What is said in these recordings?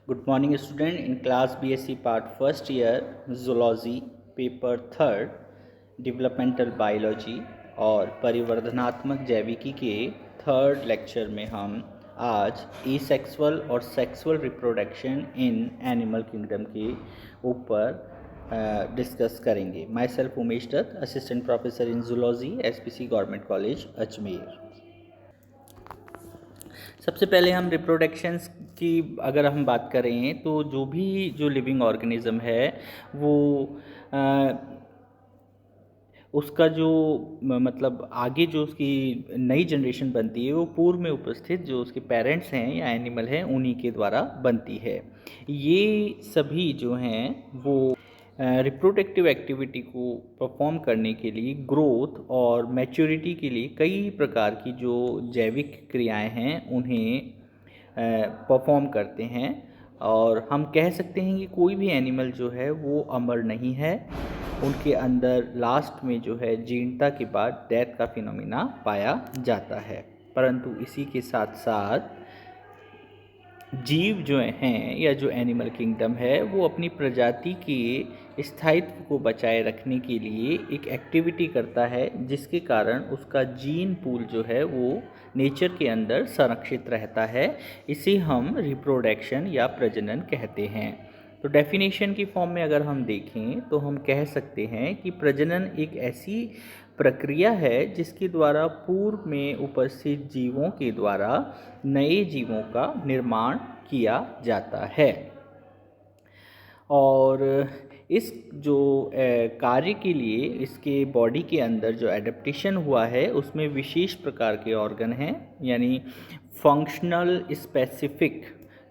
Good morning, student. In class BSc Part First Year Zoology Paper Third Developmental Biology और परिवर्धनात्मक जैविकी के third lecture में हम आज एसेक्सुअल और sexual reproduction in animal kingdom के ऊपर डिस्कस करेंगे। Myself Umesh Dutt, assistant professor in zoology, SPC government college Ajmer. सबसे पहले हम रिप्रोडक्शंस की अगर हम बात करें तो जो लिविंग ऑर्गेनिज्म है वो उसका जो मतलब आगे जो उसकी नई जनरेशन बनती है वो पूर्व में उपस्थित जो उसके पेरेंट्स हैं या एनिमल हैं उन्हीं के द्वारा बनती है। ये सभी जो हैं वो रिप्रोडक्टिव एक्टिविटी को परफॉर्म करने के लिए, ग्रोथ और मैच्योरिटी के लिए कई प्रकार की जो जैविक क्रियाएं हैं उन्हें परफॉर्म करते हैं। और हम कह सकते हैं कि कोई भी एनिमल जो है वो अमर नहीं है, उनके अंदर लास्ट में जो है जीर्णता के बाद डेथ का फिनोमिना पाया जाता है। परंतु इसी के साथ साथ जीव जो हैं या जो एनिमल किंगडम है वो अपनी प्रजाति के स्थायित्व को बचाए रखने के लिए एक एक्टिविटी करता है जिसके कारण उसका जीन पूल जो है वो नेचर के अंदर संरक्षित रहता है। इसे हम रिप्रोडक्शन या प्रजनन कहते हैं। तो डेफिनेशन की फॉर्म में अगर हम देखें तो हम कह सकते हैं कि प्रजनन एक ऐसी प्रक्रिया है जिसके द्वारा पूर्व में उपस्थित जीवों के द्वारा नए जीवों का निर्माण किया जाता है। और इस जो कार्य के लिए इसके बॉडी के अंदर जो एडेप्टेशन हुआ है उसमें विशेष प्रकार के ऑर्गन हैं, यानी फंक्शनल स्पेसिफिक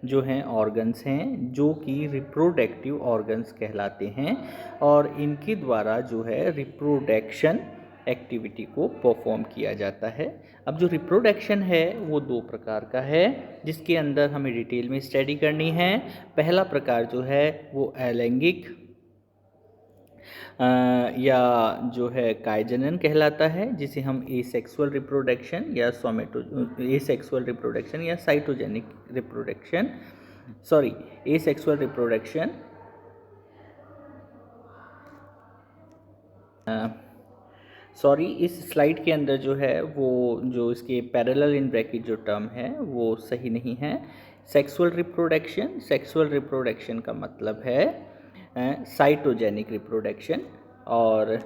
जो हैं ऑर्गन्स हैं जो कि रिप्रोडक्टिव ऑर्गन्स कहलाते हैं और इनके द्वारा जो है रिप्रोडक्शन एक्टिविटी को परफॉर्म किया जाता है। अब जो रिप्रोडक्शन है वो दो प्रकार का है जिसके अंदर हमें डिटेल में स्टडी करनी है। पहला प्रकार जो है वो अलैंगिक या जो है कायजनन कहलाता है, जिसे हम एसेक्सुअल रिप्रोडक्शन या एसेक्सुअल रिप्रोडक्शन या साइटोजेनिक रिप्रोडक्शन एसेक्सुअल रिप्रोडक्शन इस स्लाइड के अंदर जो है वो जो इसके पैरेलल इन ब्रैकेट जो टर्म है वो सही नहीं है। सेक्सुअल रिप्रोडक्शन का मतलब है साइटोजेनिक रिप्रोडक्शन, और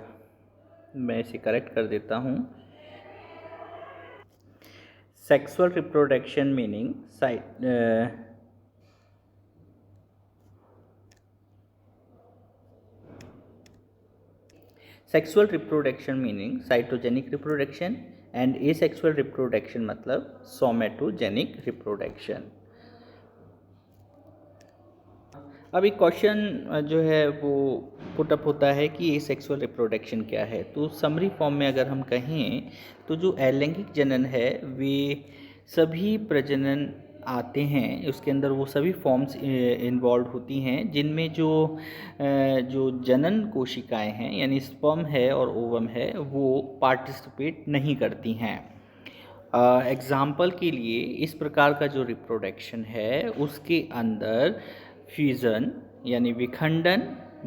मैं इसे करेक्ट कर देता हूँ। Sexual reproduction meaning sexual reproduction meaning cytogenic reproduction and asexual reproduction मतलब सोमेटोजेनिक रिप्रोडक्शन। अब एक क्वेश्चन जो है वो पुट अप होता है कि ये सेक्सुअल रिप्रोडक्शन क्या है। तो समरी फॉर्म में अगर हम कहें तो जो अलैंगिक जनन है वे सभी प्रजनन आते हैं, उसके अंदर वो सभी फॉर्म्स इन्वॉल्व होती हैं जिनमें जो जनन कोशिकाएं हैं यानी स्पर्म है और ओवम है वो पार्टिसिपेट नहीं करती हैं। एग्ज़ाम्पल के लिए इस प्रकार का जो रिप्रोडक्शन है उसके अंदर फ्यूज़न यानी विखंडन,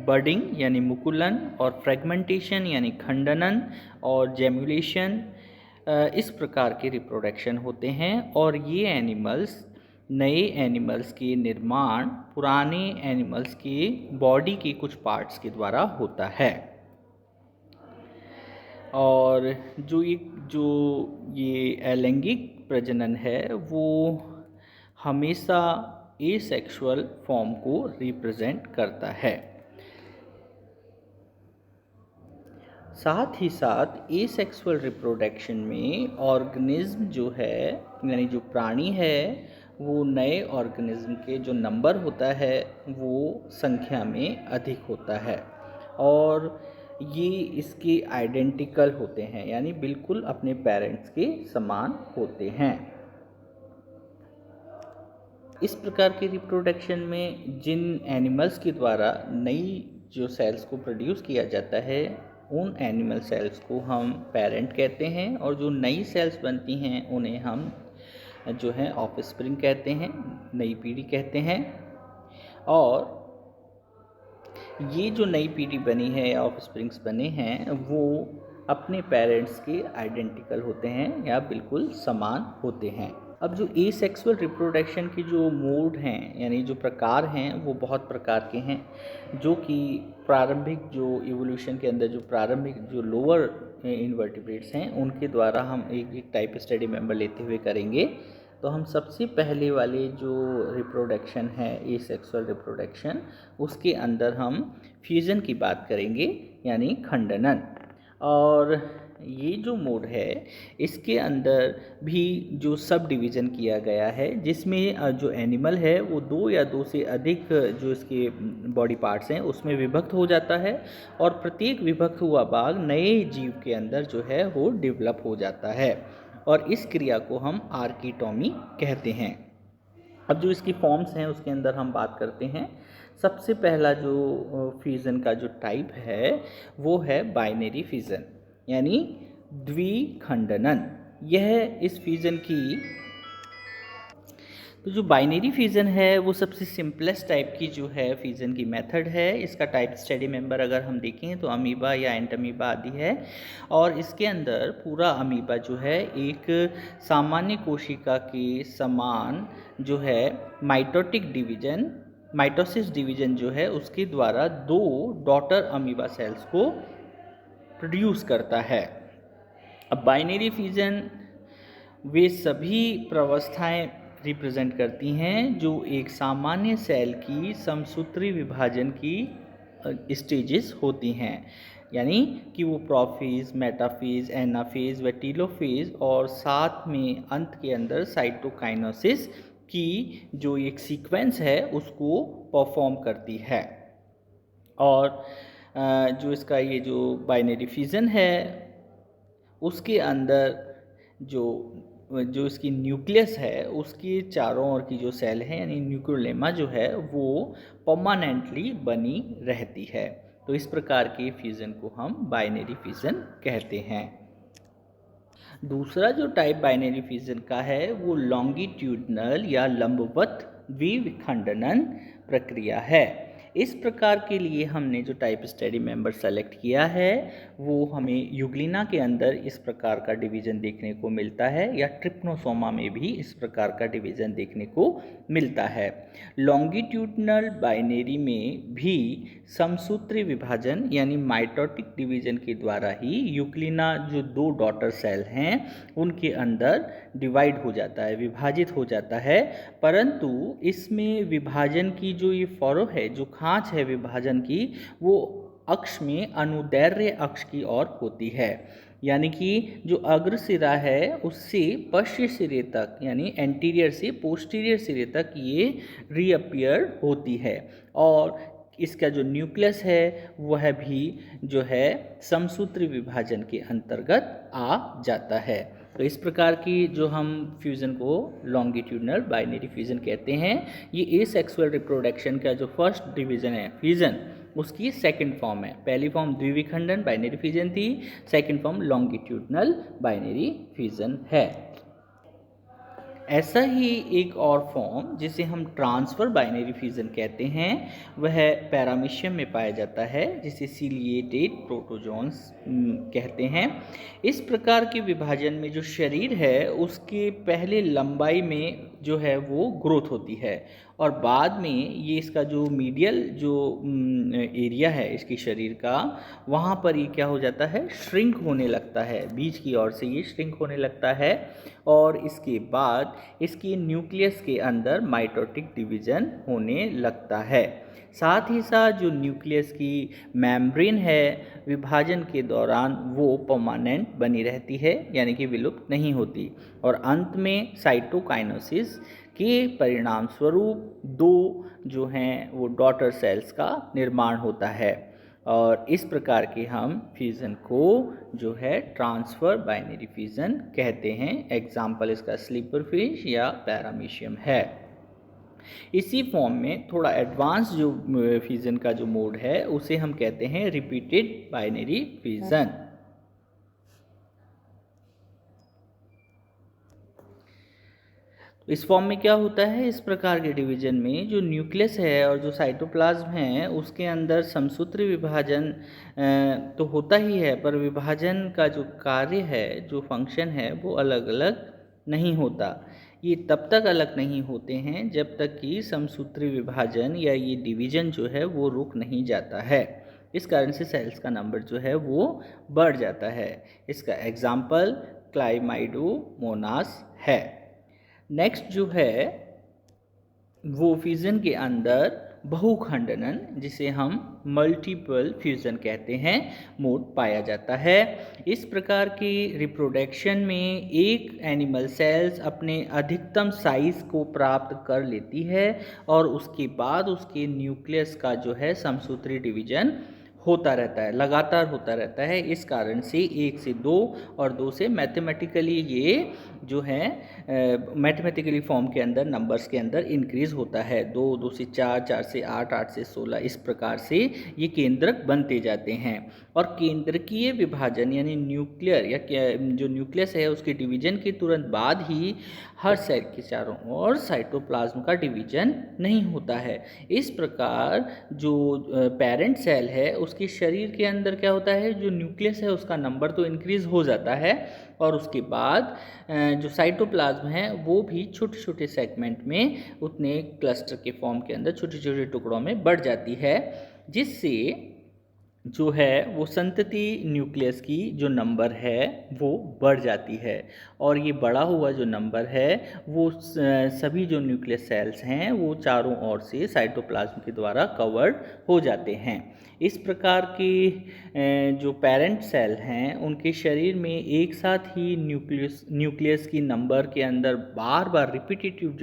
बडिंग यानी मुकुलन और फ्रेगमेंटेशन यानी खंडनन और जेम्युलेशन इस प्रकार के रिप्रोडक्शन होते हैं। और ये एनिमल्स नए एनिमल्स के निर्माण पुराने एनिमल्स के बॉडी के कुछ पार्ट्स के द्वारा होता है। और जो ये अलैंगिक प्रजनन है वो हमेशा एसेक्सुअल फॉर्म को रिप्रेजेंट करता है। साथ ही साथ एसेक्सुअल रिप्रोडक्शन में ऑर्गेनिज्म जो है यानी जो प्राणी है वो नए ऑर्गेनिज्म के जो नंबर होता है वो संख्या में अधिक होता है और ये इसके आइडेंटिकल होते हैं यानी बिल्कुल अपने पेरेंट्स के समान होते हैं। इस प्रकार के रिप्रोडक्शन में जिन एनिमल्स के द्वारा नई जो सेल्स को प्रोड्यूस किया जाता है उन एनिमल सेल्स को हम पेरेंट कहते हैं और जो नई सेल्स बनती हैं उन्हें हम जो है ऑफस्प्रिंग कहते हैं, नई पीढ़ी कहते हैं। और ये जो नई पीढ़ी बनी है या ऑफस्प्रिंग्स बने हैं वो अपने पेरेंट्स के आइडेंटिकल होते हैं या बिल्कुल समान होते हैं। अब जो एसेक्सुअल रिप्रोडक्शन की जो मोड हैं यानी जो प्रकार हैं वो बहुत प्रकार के हैं, जो कि प्रारंभिक जो इवोल्यूशन के अंदर जो प्रारंभिक जो लोअर इन्वर्टिब्रेट्स हैं उनके द्वारा हम एक एक टाइप स्टडी मेंबर लेते हुए करेंगे। तो हम सबसे पहले वाले जो रिप्रोडक्शन है एसेक्सुअल रिप्रोडक्शन, उसके अंदर हम फ्यूज़न की बात करेंगे यानी खंडनन। और ये जो मोड है इसके अंदर भी जो सब डिवीज़न किया गया है जिसमें जो एनिमल है वो दो या दो से अधिक जो इसके बॉडी पार्ट्स हैं उसमें विभक्त हो जाता है और प्रत्येक विभक्त हुआ भाग नए जीव के अंदर जो है वो डेवलप हो जाता है और इस क्रिया को हम आर्किटोमी कहते हैं। अब जो इसकी फॉर्म्स हैं उसके अंदर हम बात करते हैं। सबसे पहला जो फ्यूज़न का जो टाइप है वो है बाइनरी फ्यूज़न यानी द्विखंडनन। यह इस फ्यूज़न की तो जो बाइनरी फ्यूज़न है वो सबसे सिंपलेस्ट टाइप की जो है फ्यूज़न की मेथड है। इसका टाइप स्टडी मेंबर अगर हम देखें तो अमीबा या एंटमीबा आदि है और इसके अंदर पूरा अमीबा जो है एक सामान्य कोशिका के समान जो है माइटोटिक डिवीजन माइटोसिस डिवीजन जो है उसके द्वारा दो डॉटर अमीबा सेल्स को प्रोड्यूस करता है। अब बाइनरी फ्यूज़न वे सभी प्रावस्थाएं रिप्रेजेंट करती हैं जो एक सामान्य सेल की समसूत्री विभाजन की स्टेजेस होती हैं, यानी कि वो प्रोफेज, मेटाफेज, एनाफेज व टीलोफेज और साथ में अंत के अंदर साइटोकाइनेसिस की जो एक सीक्वेंस है उसको परफॉर्म करती है। और जो इसका ये जो बाइनरी फ्यूज़न है उसके अंदर जो जो इसकी न्यूक्लियस है उसके चारों ओर की जो सेल है यानी न्यूक्लियोलेमा जो है वो परमानेंटली बनी रहती है। तो इस प्रकार के फ्यूज़न को हम बाइनरी फ्यूज़न कहते हैं। दूसरा जो टाइप बाइनरी फ्यूज़न का है वो लॉन्गिट्यूडनल या लंबवत द्विखंडनन प्रक्रिया है। इस प्रकार के लिए हमने जो टाइप स्टडी मेंबर सेलेक्ट किया है वो हमें यूग्लिना के अंदर इस प्रकार का डिवीज़न देखने को मिलता है या ट्रिप्नोसोमा में भी इस प्रकार का डिवीज़न देखने को मिलता है। लॉन्गिट्यूडनल बाइनरी में भी समसूत्री विभाजन यानी माइटोटिक डिवीज़न के द्वारा ही यूग्लिना जो दो डॉटर सेल हैं उनके अंदर डिवाइड हो जाता है, विभाजित हो जाता है। परंतु इसमें विभाजन की जो ये फरो है, जो खांच है विभाजन की, वो अक्ष में अनुदैर्ध्य अक्ष की ओर होती है, यानी कि जो अग्र सिरा है उससे पश्च सिरे तक यानी एंटीरियर से पोस्टीरियर सिरे तक ये रीअपियर होती है और इसका जो न्यूक्लियस है वह भी जो है समसूत्री विभाजन के अंतर्गत आ जाता है। तो इस प्रकार की जो हम फ्यूज़न को लॉन्गिट्यूडनल बाइनरी फ्यूज़न कहते हैं। ये एसेक्सुअल रिप्रोडक्शन का जो फर्स्ट डिवीज़न है फ्यूज़न उसकी सेकंड फॉर्म है। पहली फॉर्म द्विविखंडन बाइनरी फ्यूज़न थी, second form longitudinal binary fusion है। ऐसा ही एक और फॉर्म जिसे हम ट्रांसफ़र बाइनरी फ्यूज़न कहते हैं वह पैरामीशियम में पाया जाता है, जिसे सीलिएटेड प्रोटोजोन्स कहते हैं। इस प्रकार के विभाजन में जो शरीर है उसके पहले लंबाई में जो है वो ग्रोथ होती है और बाद में ये इसका जो मीडियल जो एरिया है इसकी शरीर का, वहाँ पर ये क्या हो जाता है, श्रिंक होने लगता है, बीच की ओर से ये श्रिंक होने लगता है और इसके बाद इसकी न्यूक्लियस के अंदर माइटोटिक डिवीज़न होने लगता है। साथ ही साथ जो न्यूक्लियस की मेम्ब्रेन है विभाजन के दौरान वो परमानेंट बनी रहती है, यानी कि विलुप्त नहीं होती और अंत में साइटोकाइनेसिस के परिणाम स्वरूप दो जो हैं वो डॉटर सेल्स का निर्माण होता है और इस प्रकार के हम फ्यूज़न को जो है ट्रांसफ़र बाइनरी फ्यूज़न कहते हैं। एग्जाम्पल इसका स्लीपर फिश या पैरामीशियम है। इसी फॉर्म में थोड़ा एडवांस जो फ्यूज़न का जो मोड है उसे हम कहते हैं रिपीटेड बाइनरी फ्यूज़न। तो इस फॉर्म में क्या होता है, इस प्रकार के डिवीजन में जो न्यूक्लियस है और जो साइटोप्लाज्म है उसके अंदर समसूत्री विभाजन तो होता ही है, पर विभाजन का जो कार्य है, जो फंक्शन है, वो अलग अलग नहीं होता। ये तब तक अलग नहीं होते हैं जब तक कि समसूत्री विभाजन या ये डिवीजन जो है वो रुक नहीं जाता है। इस कारण से सेल्स का नंबर जो है वो बढ़ जाता है। इसका एग्जाम्पल क्लाइमाइडोमोनास है। नेक्स्ट जो है वो फ्यूज़न के अंदर बहुखंडनन, जिसे हम मल्टीपल फ्यूज़न कहते हैं, मोड पाया जाता है। इस प्रकार की रिप्रोडक्शन में एक एनिमल सेल्स अपने अधिकतम साइज को प्राप्त कर लेती है और उसके बाद उसके न्यूक्लियस का जो है समसूत्री डिवीजन होता रहता है, लगातार होता रहता है। इस कारण से 1 से 2 और 2 से मैथमेटिकली ये जो है मैथमेटिकली फॉर्म के अंदर नंबर्स के अंदर इंक्रीज होता है। 2, 2 से 4, 4 से 8, 8 से 16, इस प्रकार से ये केंद्रक बनते जाते हैं। और केंद्रकीय विभाजन यानी न्यूक्लियर या जो न्यूक्लियस है उसके डिवीजन के तुरंत बाद ही हर सेल के चारों ओर साइटोप्लाज्म का डिवीजन नहीं होता है। इस प्रकार जो पेरेंट सेल है उसके शरीर के अंदर क्या होता है, जो न्यूक्लियस है उसका नंबर तो इंक्रीज हो जाता है और उसके बाद जो साइटोप्लाज्म है वो भी छोटे छोटे सेगमेंट में उतने क्लस्टर के फॉर्म के अंदर छोटे छोटे टुकड़ों में बढ़ जाती है, जिससे जो है वो संतति न्यूक्लियस की जो नंबर है वो बढ़ जाती है। और ये बढ़ा हुआ जो नंबर है वो सभी जो न्यूक्लियस सेल्स हैं वो चारों ओर से साइटोप्लाज्म के द्वारा कवर्ड हो जाते हैं। इस प्रकार के जो पेरेंट सेल हैं उनके शरीर में एक साथ ही न्यूक्लियस की नंबर के अंदर बार बार रिपीटेटिव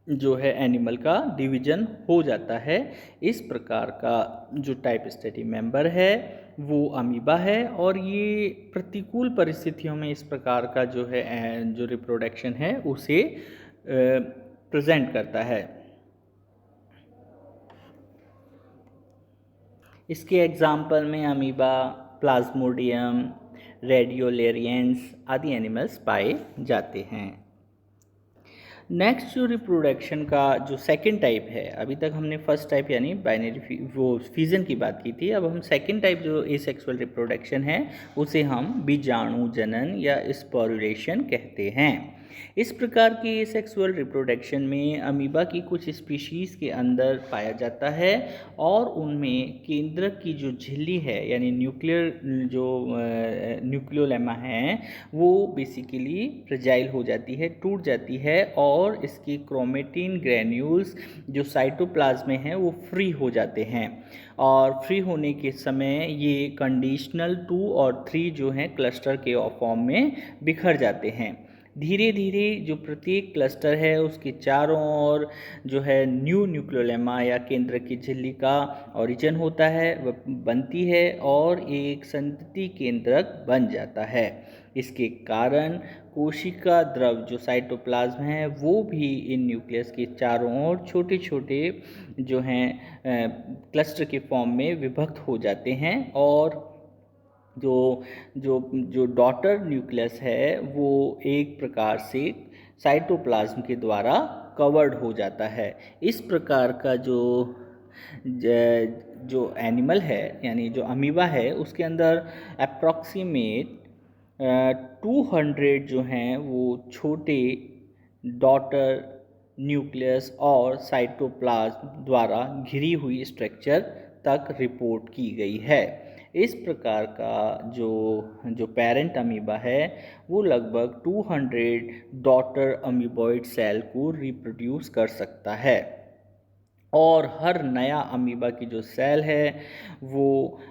जो है एनिमल का डिवीजन हो जाता है। इस प्रकार का जो टाइप स्टडी मेंबर है वो अमीबा है और ये प्रतिकूल परिस्थितियों में इस प्रकार का जो है जो रिप्रोडक्शन है उसे प्रेजेंट करता है। इसके एग्जाम्पल में अमीबा, प्लाज्मोडियम, रेडियोलेरियंस आदि एनिमल्स पाए जाते हैं। नेक्स्ट जो रिप्रोडक्शन का जो सेकंड टाइप है, अभी तक हमने फर्स्ट टाइप यानी बाइनरी वो फिजन की बात की थी, अब हम सेकंड टाइप जो एसेक्सुअल रिप्रोडक्शन है उसे हम बीजाणु जनन या स्पोरुलेशन कहते हैं। इस प्रकार के एसेक्सुअल रिप्रोडक्शन में अमीबा की कुछ स्पीशीज़ के अंदर पाया जाता है और उनमें केंद्रक की जो झिल्ली है यानी न्यूक्लियोलेमा है वो बेसिकली फ्रेजाइल हो जाती है, टूट जाती है और इसकी क्रोमेटिन ग्रैन्यूल्स जो साइटोप्लाज्म में हैं वो फ्री हो जाते हैं और फ्री होने के समय ये कंडीशनल 2 और 3 जो हैं क्लस्टर के फॉर्म में बिखर जाते हैं। धीरे धीरे जो प्रत्येक क्लस्टर है उसके चारों ओर जो है न्यू न्यूक्लियोलेमा या केंद्र की झिल्ली का ओरिजिन होता है, वह बनती है और एक संतति केंद्रक बन जाता है। इसके कारण कोशिका द्रव जो साइटोप्लाज्म है वो भी इन न्यूक्लियस के चारों ओर छोटे छोटे जो हैं क्लस्टर के फॉर्म में विभक्त हो जाते हैं और जो जो जो डॉटर न्यूक्लियस है वो एक प्रकार से साइटोप्लाज्म के द्वारा कवर्ड हो जाता है। इस प्रकार का जो एनिमल है यानी जो अमीबा है उसके अंदर अप्रॉक्सीमेट 200 जो हैं वो छोटे डॉटर न्यूक्लियस और साइटोप्लाज्म द्वारा घिरी हुई स्ट्रक्चर तक रिपोर्ट की गई है। इस प्रकार का जो पेरेंट अमीबा है वो लगभग 200 डॉटर अमीबॉइड सेल को रिप्रोड्यूस कर सकता है और हर नया अमीबा की जो सेल है वो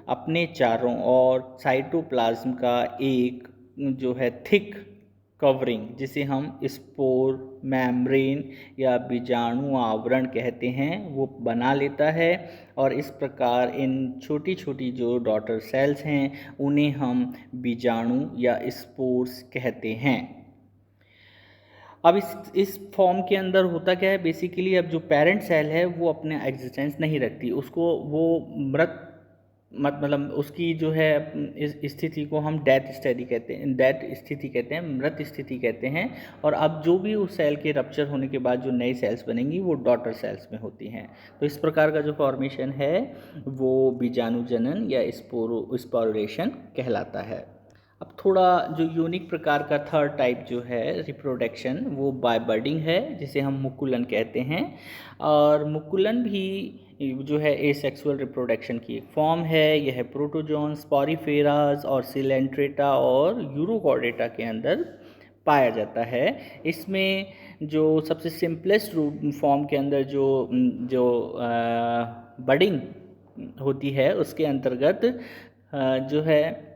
अपने चारों ओर साइटोप्लाज्म का एक जो है थिक कवरिंग, जिसे हम स्पोर मेम्ब्रेन या बीजाणु आवरण कहते हैं, वो बना लेता है और इस प्रकार इन छोटी छोटी जो डॉटर सेल्स हैं उन्हें हम बीजाणु या स्पोर्स कहते हैं। अब इस फॉर्म के अंदर होता क्या है, बेसिकली अब जो पेरेंट सेल है वो अपने एग्जिस्टेंस नहीं रखती, उसको वो मृत मतलब उसकी जो है इस स्थिति को हम डेथ स्टडी कहते हैं, डेथ स्थिति कहते हैं, मृत स्थिति कहते हैं। और अब जो भी उस सेल के रप्चर होने के बाद जो नई सेल्स बनेंगी वो डॉटर सेल्स में होती हैं। तो इस प्रकार का जो फॉर्मेशन है वो बीजाणु जनन या स्पोरुलेशन कहलाता है। अब थोड़ा जो यूनिक प्रकार का थर्ड टाइप जो है रिप्रोडक्शन वो बाय बर्डिंग है, जिसे हम मुकुलन कहते हैं। और मुकुलन भी जो है एसेक्सुअल रिप्रोडक्शन की एक फॉर्म है। यह प्रोटोजोन, स्पोरिफेरास और सिलेंट्रेटा और यूरोकॉर्डेटा के अंदर पाया जाता है। इसमें जो सबसे सिंपलेस्ट फॉर्म के अंदर जो जो बडिंग होती है उसके अंतर्गत जो है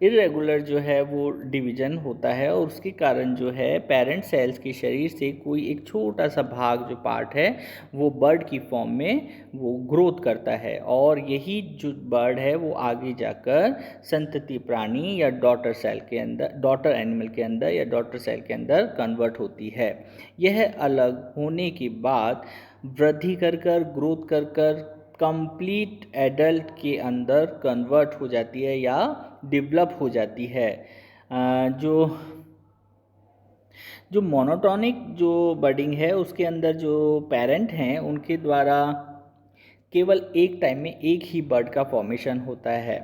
इरेगुलर जो है वो डिवीज़न होता है, और उसके कारण जो है पेरेंट सेल्स के शरीर से कोई एक छोटा सा भाग जो पार्ट है वो बर्ड की फॉर्म में वो ग्रोथ करता है, और यही जो बर्ड है वो आगे जाकर संतति प्राणी या डॉटर सेल के अंदर, डॉटर एनिमल के अंदर या डॉटर सेल के अंदर कन्वर्ट होती है। यह अलग होने के बाद वृद्धि कर ग्रोथ कर कंप्लीट एडल्ट के अंदर कन्वर्ट हो जाती है या डेवलप हो जाती है। जो जो मोनोटॉनिक जो बर्डिंग है उसके अंदर जो पेरेंट हैं उनके द्वारा केवल एक टाइम में एक ही बर्ड का फॉर्मेशन होता है।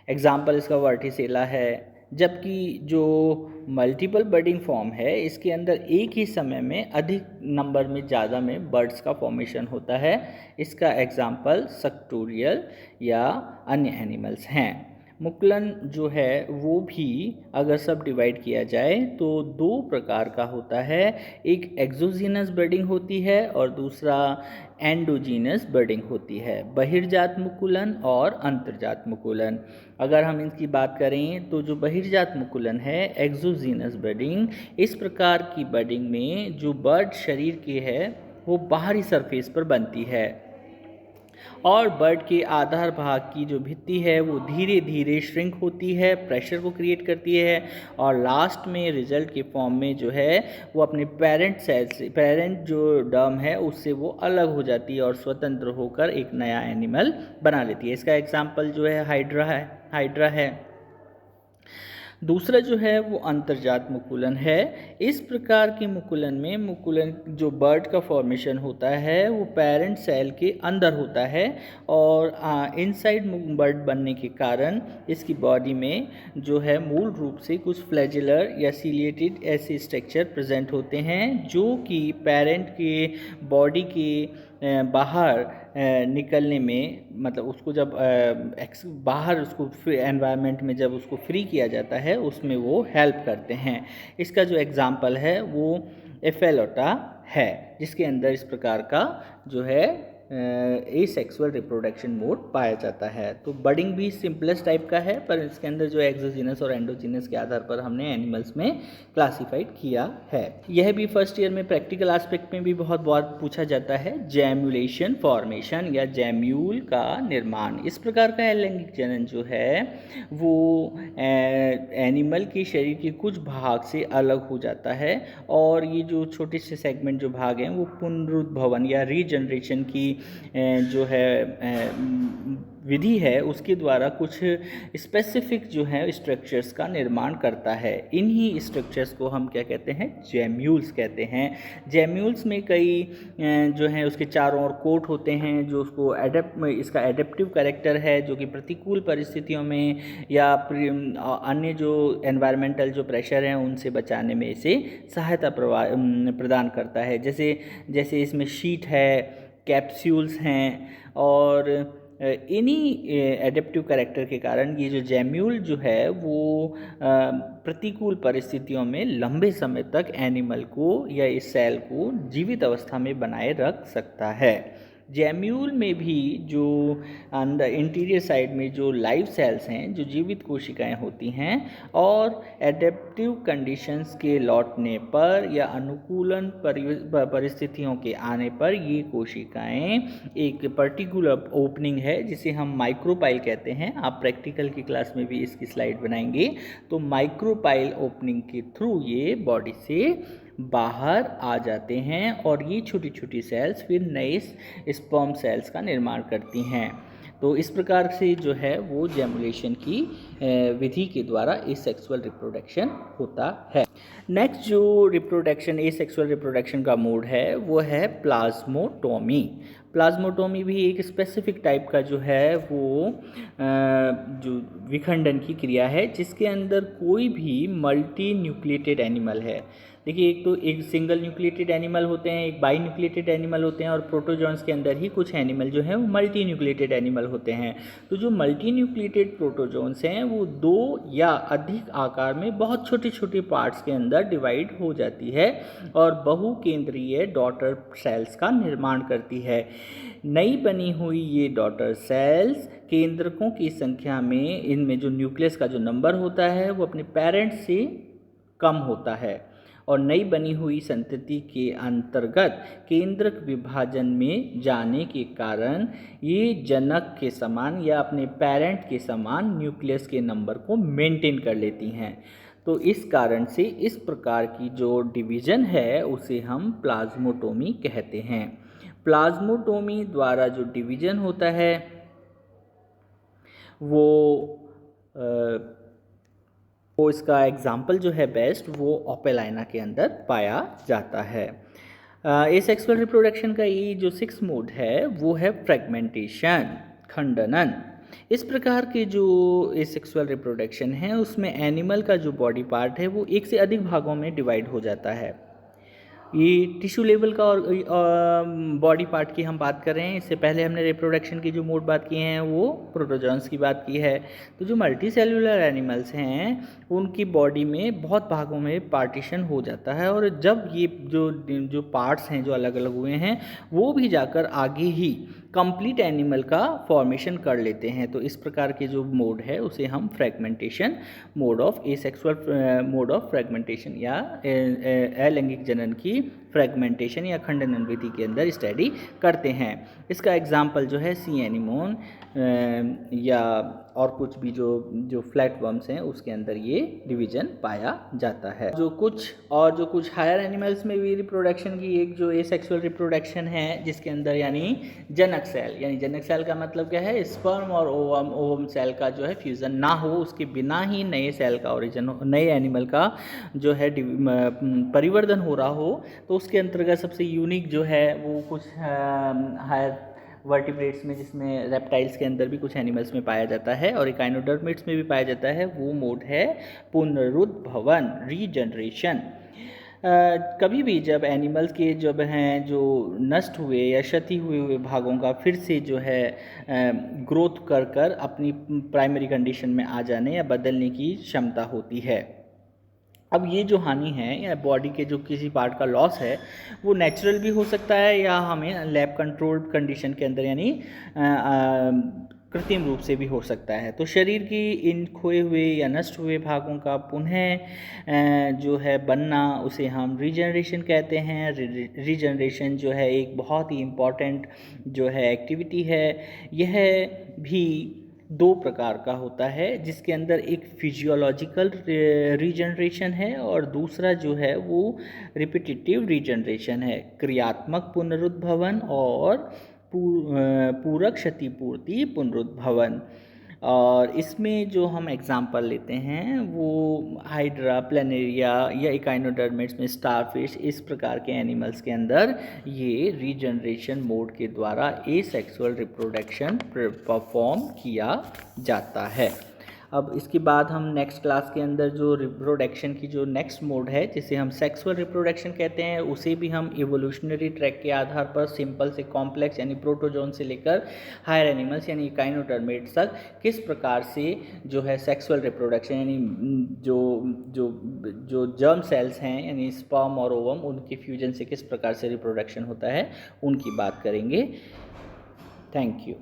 एग्जाम्पल इसका वर्टिसेला है। जबकि जो मल्टीपल बर्डिंग फॉर्म है इसके अंदर एक ही समय में अधिक नंबर में ज़्यादा में बर्ड्स का फॉर्मेशन होता है। इसका एग्जाम्पल सक्टोरियल या अन्य एनिमल्स हैं। मुकुलन जो है वो भी अगर सब डिवाइड किया जाए तो दो प्रकार का होता है। एक एक्सोजीनस बर्डिंग होती है और दूसरा एंडोजीनस बर्डिंग होती है, बहिर्जात मुकुलन और अंतर्जात मुकुलन। अगर हम इनकी बात करें तो जो बहिर्जात मुकुलन है, एक्सोजीनस बर्डिंग, इस प्रकार की बर्डिंग में जो बर्ड शरीर की है वो बाहरी सरफेस पर बनती है और बर्ड के आधार भाग की जो भित्ति है वो धीरे धीरे श्रिंक होती है, प्रेशर को क्रिएट करती है, और लास्ट में रिजल्ट के फॉर्म में जो है वो अपने पेरेंट सेल से, पेरेंट जो डर्म है उससे वो अलग हो जाती है और स्वतंत्र होकर एक नया एनिमल बना लेती है। इसका एग्जाम्पल जो है हाइड्रा है। दूसरा जो है वो अंतर्जात मुकुलन है। इस प्रकार के मुकुलन में मुकुलन जो बर्ड का फॉर्मेशन होता है वो पेरेंट सेल के अंदर होता है, और इनसाइड बर्ड बनने के कारण इसकी बॉडी में जो है मूल रूप से कुछ फ्लैजिलर या सिलिएटेड ऐसे स्ट्रक्चर प्रेजेंट होते हैं जो कि पेरेंट के बॉडी के बाहर निकलने में, मतलब उसको जब बाहर उसको एनवायरनमेंट में जब उसको फ्री किया जाता है उसमें वो हेल्प करते हैं। इसका जो एग्जांपल है वो एफेलोटा है, जिसके अंदर इस प्रकार का जो है एसेक्सुअल रिप्रोडक्शन मोड पाया जाता है। तो बर्डिंग भी सिंपलेस्ट टाइप का है, पर इसके अंदर जो एक्सोजीनस और एंडोजीनस के आधार पर हमने एनिमल्स में क्लासिफाइड किया है। यह भी फर्स्ट ईयर में प्रैक्टिकल एस्पेक्ट में भी बहुत बार पूछा जाता है, जैम्यूलेशन फॉर्मेशन या जैम्यूल का निर्माण। इस प्रकार का अलैंगिक जनन जो है वो एनिमल के शरीर के कुछ भाग से अलग हो जाता है, और ये जो छोटे से सेगमेंट जो भाग हैं वो पुनरुद्भवन या रीजनरेशन की जो है विधि है उसके द्वारा कुछ स्पेसिफिक जो है स्ट्रक्चर्स का निर्माण करता है। इन्हीं स्ट्रक्चर्स को हम क्या कहते हैं, जैम्यूल्स कहते हैं। जैम्यूल्स में कई जो है उसके चारों ओर कोट होते हैं जो उसको इसका एडेप्टिव कैरेक्टर है, जो कि प्रतिकूल परिस्थितियों में या अन्य जो एनवायरमेंटल जो प्रेशर हैं उनसे बचाने में इसे सहायता प्रदान करता है। जैसे इसमें शीट है, कैप्सूल्स हैं, और इन्हीं एडेप्टिव कैरेक्टर के कारण ये जो जैम्यूल जो है वो प्रतिकूल परिस्थितियों में लंबे समय तक एनिमल को या इस सेल को जीवित अवस्था में बनाए रख सकता है। जैम्यूल में भी जो अंदर इंटीरियर साइड में जो लाइव सेल्स हैं, जो जीवित कोशिकाएं होती हैं, और एडेप्टिव कंडीशंस के लौटने पर या अनुकूलन परिस्थितियों के आने पर ये कोशिकाएं एक पर्टिकुलर ओपनिंग है जिसे हम माइक्रोपाइल कहते हैं। आप प्रैक्टिकल की क्लास में भी इसकी स्लाइड बनाएंगे, तो माइक्रोपाइल ओपनिंग के थ्रू ये बॉडी से बाहर आ जाते हैं और ये छोटी छोटी सेल्स फिर नए स्पर्म सेल्स का निर्माण करती हैं। तो इस प्रकार से जो है वो जेमुलेशन की विधि के द्वारा एसेक्सुअल रिप्रोडक्शन होता है। नेक्स्ट जो रिप्रोडक्शन एसेक्सुअल रिप्रोडक्शन का मोड है वो है प्लाज्मोटोमी। प्लाज्मोटोमी भी एक स्पेसिफिक टाइप का जो है वो जो विखंडन की क्रिया है जिसके अंदर कोई भी मल्टी न्यूक्लिएटेड एनिमल है। देखिए, एक तो एक सिंगल न्यूक्लिएटेड एनिमल होते हैं, एक बाई न्यूक्लिएटेड एनिमल होते हैं, और प्रोटोजोन्स के अंदर ही कुछ एनिमल जो हैं वो मल्टी न्यूक्लिएटेड एनिमल होते हैं। तो जो मल्टी न्यूक्लिएटेड प्रोटोजोन्स हैं वो 2 या अधिक आकार में बहुत छोटे छोटे पार्ट्स के अंदर डिवाइड हो जाती है और बहुकेंद्रीय डॉटर सेल्स का निर्माण करती है। नई बनी हुई ये डॉटर सेल्स केंद्रकों की संख्या में, इनमें जो न्यूक्लियस का जो नंबर होता है वो अपने पेरेंट्स से कम होता है, और नई बनी हुई संतति के अंतर्गत केंद्रक विभाजन में जाने के कारण ये जनक के समान या अपने पेरेंट के समान न्यूक्लियस के नंबर को मेंटेन कर लेती हैं। तो इस कारण से इस प्रकार की जो डिवीज़न है उसे हम प्लाज्मोटोमी कहते हैं। प्लाज्मोटोमी द्वारा जो डिवीज़न होता है वो इसका एग्जाम्पल जो है बेस्ट वो ओपेलाइना के अंदर पाया जाता है। एसेक्सुअल रिप्रोडक्शन का ये जो 6th मोड है वो है फ्रेगमेंटेशन, खंडनन। इस प्रकार के जो एसेक्सुअल रिप्रोडक्शन है उसमें एनिमल का जो बॉडी पार्ट है वो एक से अधिक भागों में डिवाइड हो जाता है। ये टिश्यू लेवल का और बॉडी पार्ट की हम बात कर रहे हैं। इससे पहले हमने रिप्रोडक्शन की जो मोड बात किए हैं वो प्रोटोजोन्स की बात की है। तो जो मल्टी सेल्यूलर एनिमल्स हैं उनकी बॉडी में बहुत भागों में पार्टीशन हो जाता है, और जब ये जो पार्ट्स हैं जो अलग अलग हुए हैं वो भी जाकर आगे ही कंप्लीट एनिमल का फॉर्मेशन कर लेते हैं। तो इस प्रकार के जो मोड है उसे हम fragmentation mode of asexual mode of fragmentation या अलैंगिक जनन की फ्रेगमेंटेशन या खंडन विधि के अंदर स्टडी करते हैं। इसका एग्जाम्पल जो है सी एनिमोन या और कुछ भी जो फ्लैट वर्म्स हैं उसके अंदर ये डिवीजन पाया जाता है। जो कुछ हायर एनिमल्स में भी रिप्रोडक्शन की एक जो एसेक्सुअल रिप्रोडक्शन है जिसके अंदर यानी जनक सेल का मतलब क्या है, स्पर्म और ओवम सेल का जो है फ्यूजन ना हो, उसके बिना ही नए सेल का ओरिजिन, नए एनिमल का जो है परिवर्धन हो रहा हो, तो उसके अंतर्गत सबसे यूनिक जो है वो कुछ हायर वर्टिब्रेट्स में, जिसमें रेप्टाइल्स के अंदर भी कुछ एनिमल्स में पाया जाता है और इकाइनोडर्मेट्स में भी पाया जाता है, वो मोड है पुनरुद्भवन, रीजनरेशन। कभी भी जब एनिमल्स के जो नष्ट हुए या क्षति हुए भागों का फिर से जो है ग्रोथ कर अपनी प्राइमरी कंडीशन में आ जाने या बदलने की क्षमता होती है। अब ये जो हानि है या बॉडी के जो किसी पार्ट का लॉस है वो नेचुरल भी हो सकता है या हमें लैब कंट्रोल्ड कंडीशन के अंदर यानी कृत्रिम रूप से भी हो सकता है। तो शरीर की इन खोए हुए या नष्ट हुए भागों का पुनः जो है बनना उसे हम रीजनरेशन कहते हैं। रीजनरेशन जो है एक बहुत ही इम्पॉर्टेंट जो है एक्टिविटी है। यह भी 2 प्रकार का होता है, जिसके अंदर एक फिजियोलॉजिकल रीजनरेशन है और दूसरा जो है वो रिपीटिटिव रीजनरेशन है, क्रियात्मक पुनरुद्भवन और पूरक क्षतिपूर्ति पुनरुद्भवन। और इसमें जो हम एग्जाम्पल लेते हैं वो हाइड्रा, प्लेनेरिया या इकाइनोडर्मेट्स में स्टारफिश, इस प्रकार के एनिमल्स के अंदर ये रीजनरेशन मोड के द्वारा एसेक्सुअल रिप्रोडक्शन परफॉर्म किया जाता है। अब इसके बाद हम नेक्स्ट क्लास के अंदर जो रिप्रोडक्शन की जो नेक्स्ट मोड है जिसे हम सेक्सुअल रिप्रोडक्शन कहते हैं, उसे भी हम इवोल्यूशनरी ट्रैक के आधार पर सिंपल से कॉम्प्लेक्स यानी प्रोटोजोन से लेकर हायर एनिमल्स यानी इकाइनोडर्मेट्स तक किस प्रकार से जो है सेक्सुअल रिप्रोडक्शन यानी जो जर्म सेल्स हैं यानी स्पर्म और ओवम, उनके फ्यूजन से किस प्रकार से रिप्रोडक्शन होता है उनकी बात करेंगे। Thank you.